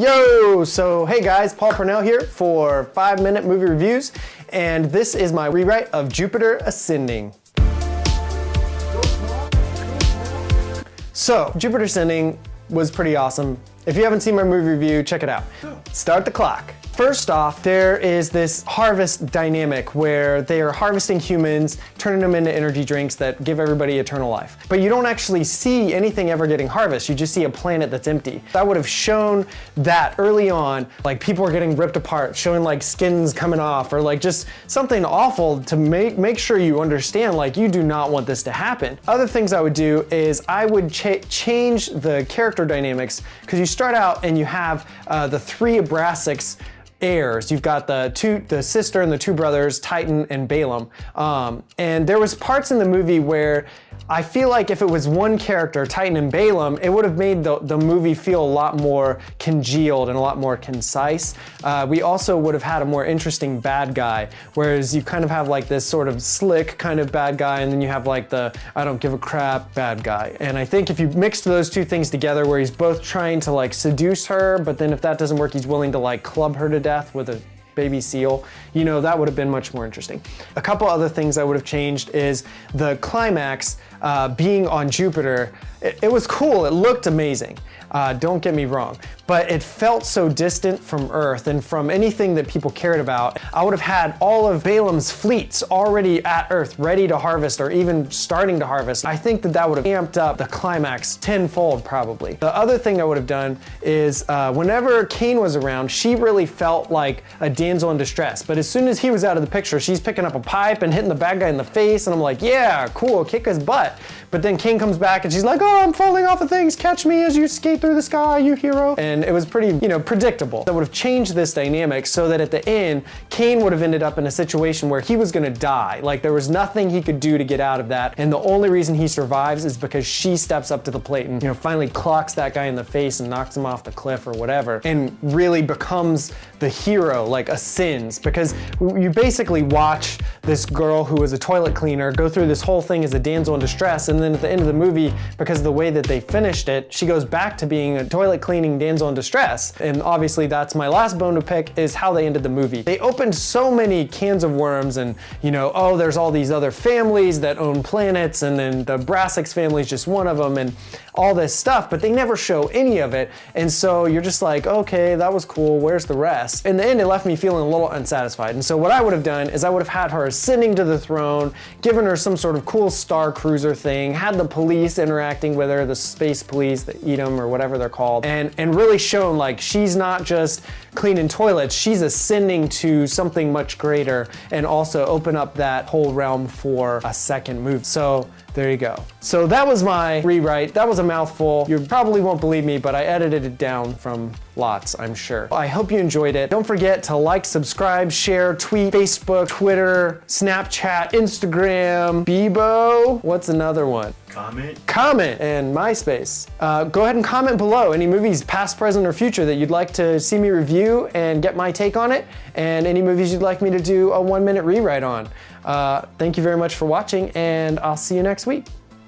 Yo! So, hey guys, Paul Purnell here for 5-minute movie reviews, and this is my rewrite of Jupiter Ascending. So, Jupiter Ascending was pretty awesome. If you haven't seen my movie review, check it out. Start the clock. First off, there is this harvest dynamic where they are harvesting humans, turning them into energy drinks that give everybody eternal life. But you don't actually see anything ever getting harvested, you just see a planet that's empty. I would have shown that early on, like people are getting ripped apart, showing like skins coming off, or like just something awful to make sure you understand like you do not want this to happen. Other things I would do is I would change the character dynamics, because you start out and you have the three Abrasics heirs. You've got the sister and the two brothers, Titan and Balaam. And there was parts in the movie where I feel like if it was one character, Titan and Balaam, it would have made the movie feel a lot more congealed and a lot more concise. We also would have had a more interesting bad guy, whereas you kind of have like this sort of slick kind of bad guy, and then you have like the I don't give a crap bad guy. And I think if you mixed those two things together, where he's both trying to like seduce her, but then if that doesn't work, he's willing to like club her to death with a baby seal, you know, that would have been much more interesting. A couple other things I would have changed is the climax being on Jupiter. It was cool, it looked amazing, don't get me wrong, but it felt so distant from Earth and from anything that people cared about. I would have had all of Balaam's fleets already at Earth, ready to harvest or even starting to harvest. I think that would have amped up the climax tenfold probably. The other thing I would have done is whenever Cain was around, she really felt like a damsel in distress, but as soon as he was out of the picture, she's picking up a pipe and hitting the bad guy in the face, and I'm like, yeah, cool, kick his butt. But then Cain comes back and she's like, oh, I'm falling off of things, catch me as you skate through the sky, you hero. And it was pretty, predictable. That would have changed this dynamic so that at the end, Cain would have ended up in a situation where he was gonna die. Like there was nothing he could do to get out of that. And the only reason he survives is because she steps up to the plate and, finally clocks that guy in the face and knocks him off the cliff or whatever, and really becomes the hero, like ascends. Because you basically watch this girl who was a toilet cleaner go through this whole thing as a damsel in distress, and then at the end of the movie, because of the way that they finished it, she goes back to being a toilet cleaning damsel in distress. And obviously that's my last bone to pick, is how they ended the movie. They opened so many cans of worms, and oh, there's all these other families that own planets, and then the Abrasics family is just one of them, and all this stuff, but they never show any of it. And so you're just like, okay, that was cool, where's the rest? In the end, it left me feeling a little unsatisfied. And so what I would have done is I would have had her ascending to the throne, given her some sort of cool star cruiser thing, had the police interacting with her, the space police, the Edom or whatever they're called, and really shown like she's not just cleaning toilets, she's ascending to something much greater, and also open up that whole realm for a second movie. So there you go. So that was my rewrite. That was a mouthful. You probably won't believe me, but I edited it down from lots, I'm sure. I hope you enjoyed it. Don't forget to like, subscribe, share, tweet, Facebook, Twitter, Snapchat, Instagram, Bebo. What's another one? Comment, and MySpace. Go ahead and comment below any movies, past, present, or future, that you'd like to see me review and get my take on it, and any movies you'd like me to do a 1-minute rewrite on. Thank you very much for watching, and I'll see you next week.